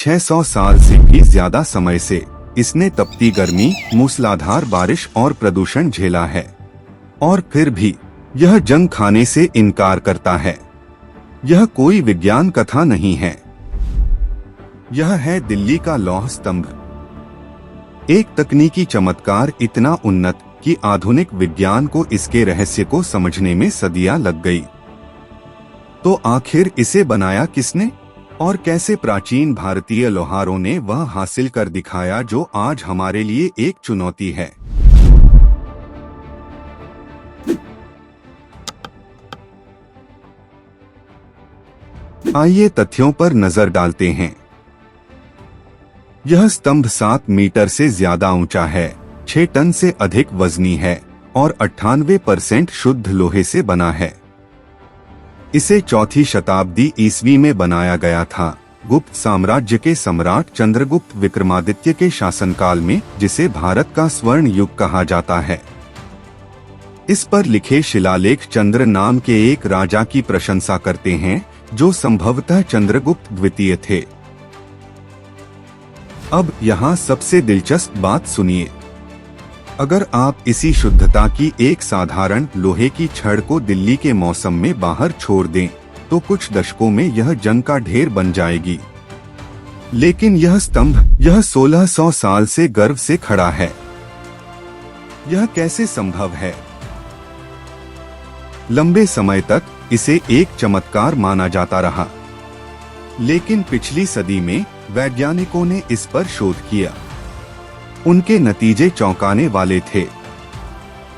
600 साल से भी ज्यादा समय से इसने तपती गर्मी, मूसलाधार बारिश और प्रदूषण झेला है, और फिर भी यह जंग खाने से इनकार करता है। यह कोई विज्ञान कथा नहीं है, यह है दिल्ली का लौह स्तंभ। एक तकनीकी चमत्कार इतना उन्नत कि आधुनिक विज्ञान को इसके रहस्य को समझने में सदियां लग गई। तो आखिर इसे बनाया किसने और कैसे प्राचीन भारतीय लोहारों ने वह हासिल कर दिखाया जो आज हमारे लिए एक चुनौती है। आइए तथ्यों पर नजर डालते हैं। यह स्तंभ 7 मीटर से ज्यादा ऊंचा है, 6 टन से अधिक वजनी है और 98% शुद्ध लोहे से बना है। इसे 4वीं शताब्दी ईस्वी में बनाया गया था, गुप्त साम्राज्य के सम्राट चंद्रगुप्त विक्रमादित्य के शासनकाल में, जिसे भारत का स्वर्ण युग कहा जाता है। इस पर लिखे शिलालेख चंद्र नाम के एक राजा की प्रशंसा करते हैं, जो संभवतः चंद्रगुप्त द्वितीय थे। अब यहाँ सबसे दिलचस्प बात सुनिए। अगर आप इसी शुद्धता की एक साधारण लोहे की छड़ को दिल्ली के मौसम में बाहर छोड़ दें, तो कुछ दशकों में यह जंग का ढेर बन जाएगी। लेकिन यह स्तंभ, यह 1600 साल से गर्व से खड़ा है। यह कैसे संभव है? लंबे समय तक इसे एक चमत्कार माना जाता रहा, लेकिन पिछली सदी में वैज्ञानिकों ने इस पर शोध किया। उनके नतीजे चौंकाने वाले थे।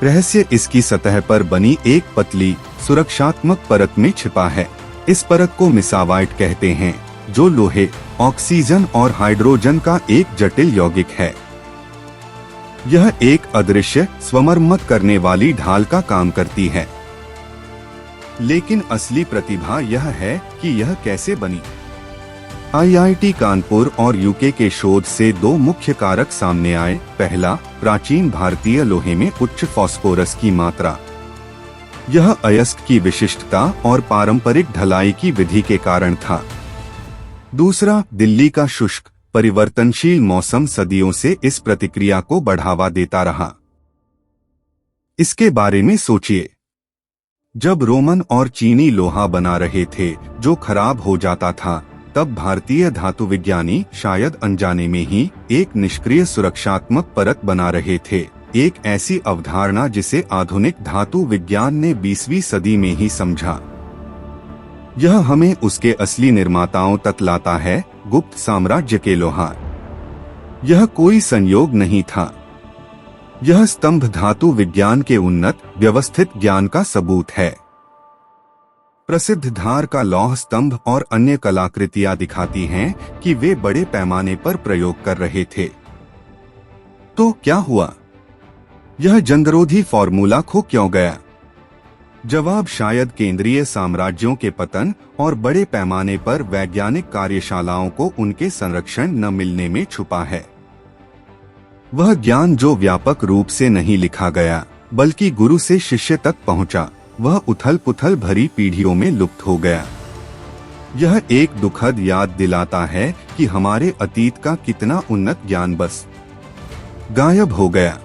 रहस्य इसकी सतह पर बनी एक पतली सुरक्षात्मक परत में छिपा है। इस परत को मिसावाइट कहते हैं, जो लोहे, ऑक्सीजन और हाइड्रोजन का एक जटिल यौगिक है। यह एक अदृश्य स्वमर्मत करने वाली ढाल का काम करती है। लेकिन असली प्रतिभा यह है कि यह कैसे बनी। आईआईटी कानपुर और यूके के शोध से 2 मुख्य कारक सामने आए। पहला, प्राचीन भारतीय लोहे में उच्च फास्फोरस की मात्रा। यह अयस्क की विशिष्टता और पारंपरिक ढलाई की विधि के कारण था। दूसरा, दिल्ली का शुष्क, परिवर्तनशील मौसम सदियों से इस प्रतिक्रिया को बढ़ावा देता रहा। इसके बारे में सोचिए। जब रोमन और चीनी लोहा बना रहे थे जो खराब हो जाता था, तब भारतीय धातु विज्ञानी शायद अनजाने में ही एक निष्क्रिय सुरक्षात्मक परत बना रहे थे। एक ऐसी अवधारणा जिसे आधुनिक धातु विज्ञान ने 20वीं सदी में ही समझा। यह हमें उसके असली निर्माताओं तक लाता है, गुप्त साम्राज्य के लोहार। यह कोई संयोग नहीं था। यह स्तंभ धातु विज्ञान के उन्नत, व्यवस्थित ज्ञान का सबूत है। प्रसिद्ध धार का लौह स्तंभ और अन्य कलाकृतियां दिखाती हैं कि वे बड़े पैमाने पर प्रयोग कर रहे थे। तो क्या हुआ? यह जंगरोधी फॉर्मूला खो क्यों गया? जवाब शायद केंद्रीय साम्राज्यों के पतन और बड़े पैमाने पर वैज्ञानिक कार्यशालाओं को उनके संरक्षण न मिलने में छुपा है। वह ज्ञान जो व्यापक रूप से नहीं लिखा गया, बल्कि गुरु से शिष्य तक पहुंचा, वह उथल पुथल भरी पीढ़ियों में लुप्त हो गया। यह एक दुखद याद दिलाता है कि हमारे अतीत का कितना उन्नत ज्ञान बस गायब हो गया।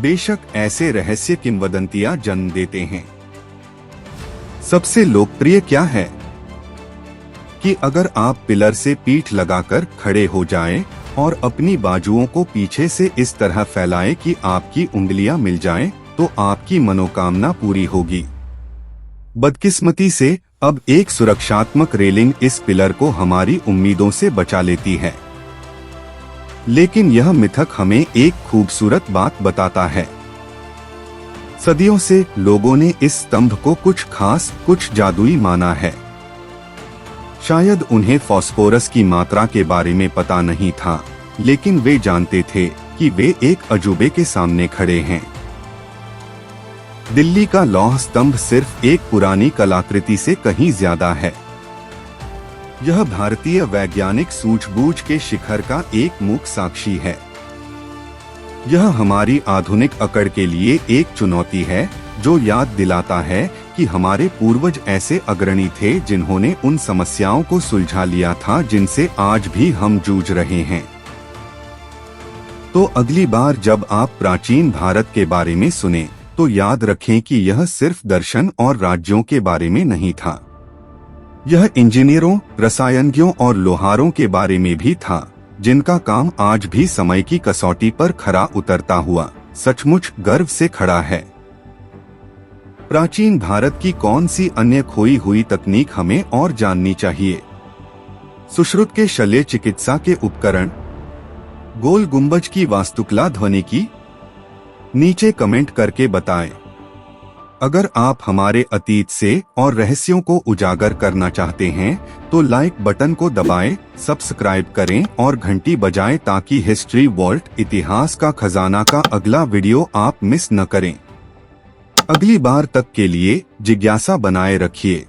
बेशक ऐसे रहस्य किंवदंतियां जन्म देते हैं। सबसे लोकप्रिय क्या है कि अगर आप पिलर से पीठ लगाकर खड़े हो जाएं और अपनी बाजुओं को पीछे से इस तरह फैलाएं कि आपकी उंगलियां मिल जाएं, तो आपकी मनोकामना पूरी होगी। बदकिस्मती से अब एक सुरक्षात्मक रेलिंग इस पिलर को हमारी उम्मीदों से बचा लेती है। लेकिन यह मिथक हमें एक खूबसूरत बात बताता है। सदियों से लोगों ने इस स्तंभ को कुछ खास, कुछ जादुई माना है। शायद उन्हें फास्फोरस की मात्रा के बारे में पता नहीं था, लेकिन वे जानते थे कि वे एक अजूबे के सामने खड़े हैं। दिल्ली का लौह स्तंभ सिर्फ एक पुरानी कलाकृति से कहीं ज्यादा है। यह भारतीय वैज्ञानिक सूझबूझ के शिखर का एक मूक साक्षी है। यह हमारी आधुनिक अकड़ के लिए एक चुनौती है, जो याद दिलाता है कि हमारे पूर्वज ऐसे अग्रणी थे जिन्होंने उन समस्याओं को सुलझा लिया था जिनसे आज भी हम जूझ रहे हैं। तो अगली बार जब आप प्राचीन भारत के बारे में सुने तो याद रखें कि यह सिर्फ दर्शन और राज्यों के बारे में नहीं था। यह इंजीनियरों, रसायनज्ञों और लोहारों के बारे में भी था, जिनका काम आज भी समय की कसौटी पर खरा उतरता हुआ सचमुच गर्व से खड़ा है। प्राचीन भारत की कौन सी अन्य खोई हुई तकनीक हमें और जाननी चाहिए? सुश्रुत के शल्य चिकित्सा के उपकरण, गोल गुंबज की वास्तुकला ध्वनिकी? नीचे कमेंट करके बताएं। अगर आप हमारे अतीत से और रहस्यों को उजागर करना चाहते हैं तो लाइक बटन को दबाएं, सब्सक्राइब करें और घंटी बजाएं ताकि हिस्ट्री वॉल्ट इतिहास का खजाना का अगला वीडियो आप मिस न करें। अगली बार तक के लिए जिज्ञासा बनाए रखिए।